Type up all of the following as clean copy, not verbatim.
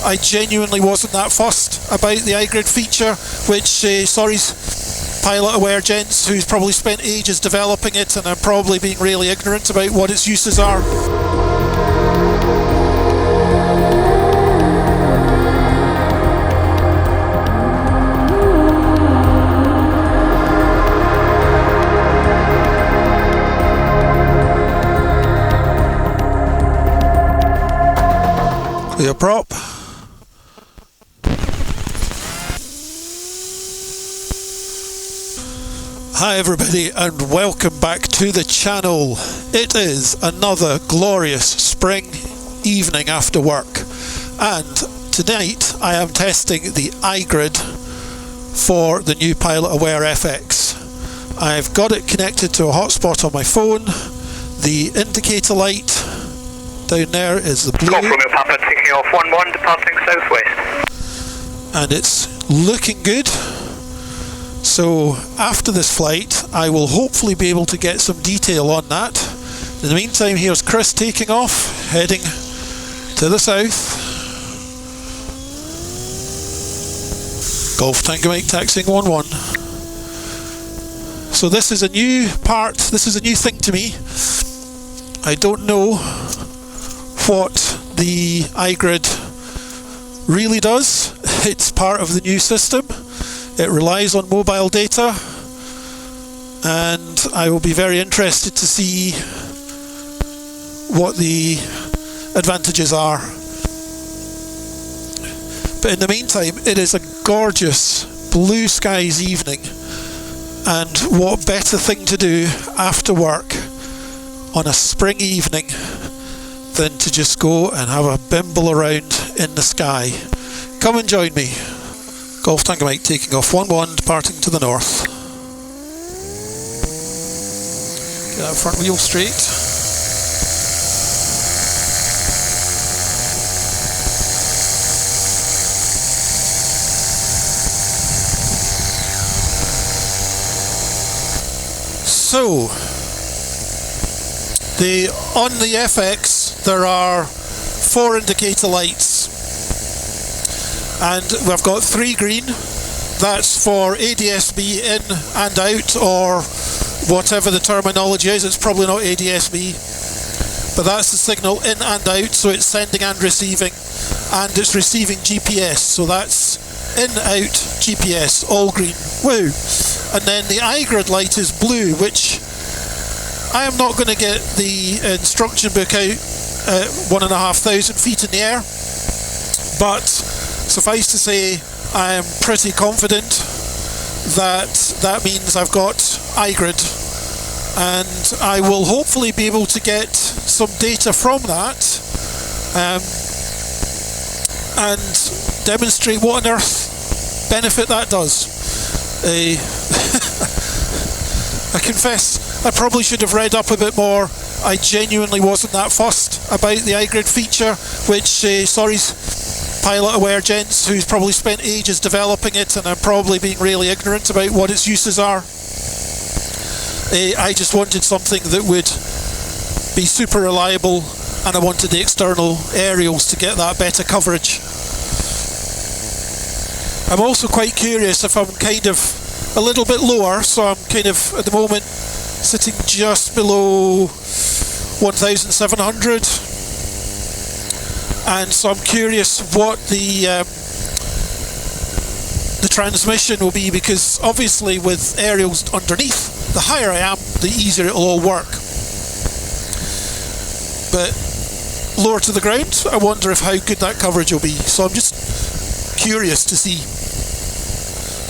I genuinely wasn't that fussed about the iGrid feature, which, pilot aware gents who's probably spent ages developing it and are probably being really ignorant about what its uses are. Clear prop. Hi everybody and welcome back to the channel. It is another glorious spring evening after work, and tonight I am testing the iGrid for the new Pilot Aware FX. I've got it connected to a hotspot on my phone. The indicator light down there is the blue. Romeo Papa taking off 11, departing southwest. And it's looking good. So after this flight I will hopefully be able to get some detail on that. In the meantime, here's Chris taking off, heading to the south. Golf Tango Mike taxiing 11. So this is a new part, this is a new thing to me. I don't know what the iGrid really does. It's part of the new system. It relies on mobile data, and I will be very interested to see what the advantages are. But in the meantime, it is a gorgeous blue skies evening, and what better thing to do after work on a spring evening than to just go and have a bimble around in the sky. Come and join me. Golf Tango Mike taking off 11, departing to the north. Get that front wheel straight. So, on the FX there are 4 indicator lights, and we've got 3 green. That's for ADSB in and out, or whatever the terminology is. It's probably not ADSB, but that's the signal in and out, so it's sending and receiving, and it's receiving GPS, so that's in, out, GPS, all green. Woo! And then the iGrid light is blue, which I am not going to get the instruction book out at 1,500 feet in the air, but suffice to say I am pretty confident that that means I've got iGrid, and I will hopefully be able to get some data from that and demonstrate what on earth benefit that does. I confess I probably should have read up a bit more. I genuinely wasn't that fussed about the iGrid feature, which, pilot aware gents who's probably spent ages developing it and are probably being really ignorant about what its uses are. I just wanted something that would be super reliable, and I wanted the external aerials to get that better coverage. I'm also quite curious if I'm kind of a little bit lower, so I'm kind of at the moment sitting just below 1,700, and so I'm curious what the transmission will be, because obviously with aerials underneath, the higher I am, the easier it'll all work. But lower to the ground, I wonder if how good that coverage will be. So I'm just curious to see.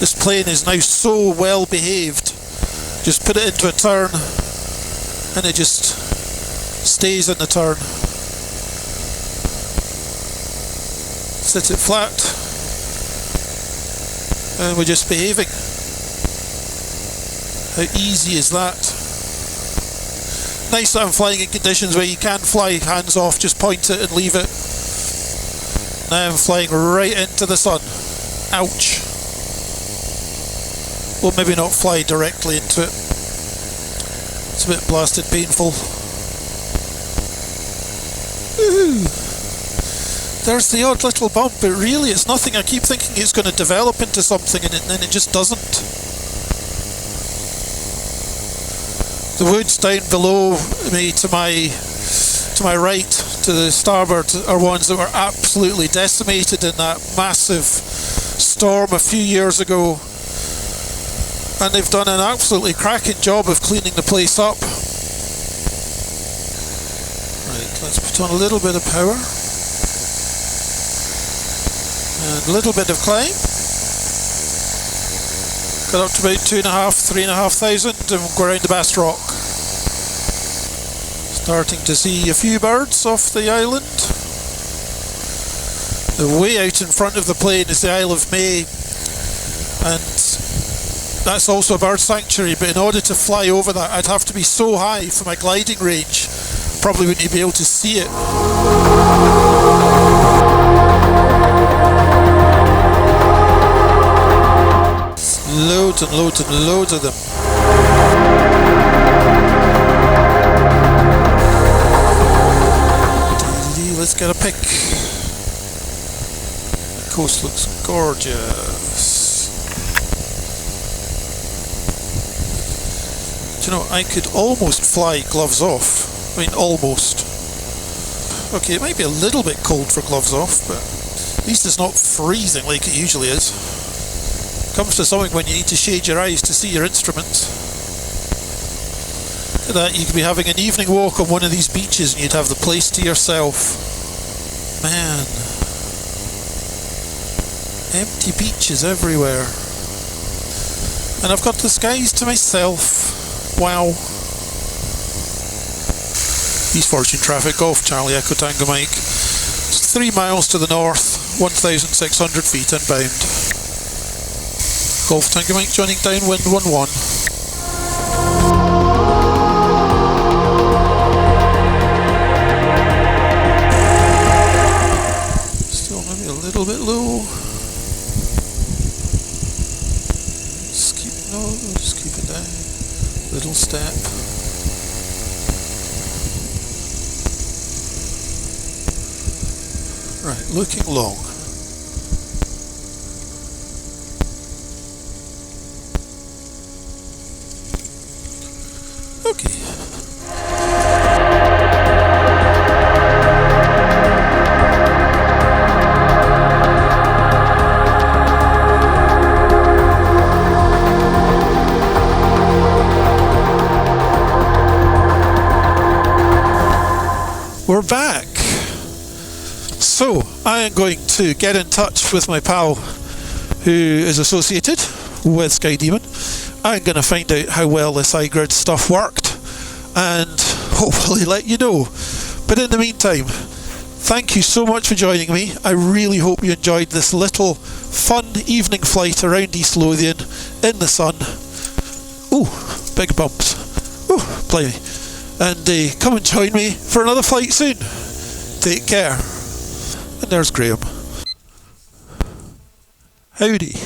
This plane is now so well behaved. Just put it into a turn and it just stays in the turn. Sit it flat and we're just behaving. How easy is that? Nice that I'm flying in conditions where you can fly hands off, just point it and leave it. Now I'm flying right into the sun. Ouch. Well, maybe not fly directly into it. It's a bit blasted painful. Woohoo! there's the odd little bump, but really it's nothing. I keep thinking it's going to develop into something, and then it just doesn't. The woods down below me to my right, to the starboard, are ones that were absolutely decimated in that massive storm a few years ago, and they've done an absolutely cracking job of cleaning the place up. Right, let's put on a little bit of power and a little bit of climb. Got up to about 3,500 and go around the Bass Rock. Starting to see a few birds off the island. The way out in front of the plane is the Isle of May, and that's also a bird sanctuary, but in order to fly over that I'd have to be so high for my gliding range, probably wouldn't be able to see it. Loads and loads and loads of them. Let's get a pic. The coast looks gorgeous. Do you know, I could almost fly gloves off. I mean, almost. Okay, it might be a little bit cold for gloves off, but at least it's not freezing like it usually is. Comes to something when you need to shade your eyes to see your instruments. Look at that, you could be having an evening walk on one of these beaches and you'd have the place to yourself. Man. Empty beaches everywhere. And I've got the skies to myself. Wow. East Fortune traffic, Golf Charlie Echo Tango Mike. It's 3 miles to the north, 1,600 feet inbound. Golf Tango Mike joining downwind 11. Still maybe a little bit low. Just keep it down. Little step. Right, looking long. Okay. We're back. So, I am going to get in touch with my pal who is associated with Sky Demon. I'm going to find out how well this iGrid stuff worked and hopefully let you know. But in the meantime, thank you so much for joining me. I really hope you enjoyed this little fun evening flight around East Lothian in the sun. Ooh, big bumps. Ooh, blimey. And come and join me for another flight soon. Take care. And there's Graham. Howdy.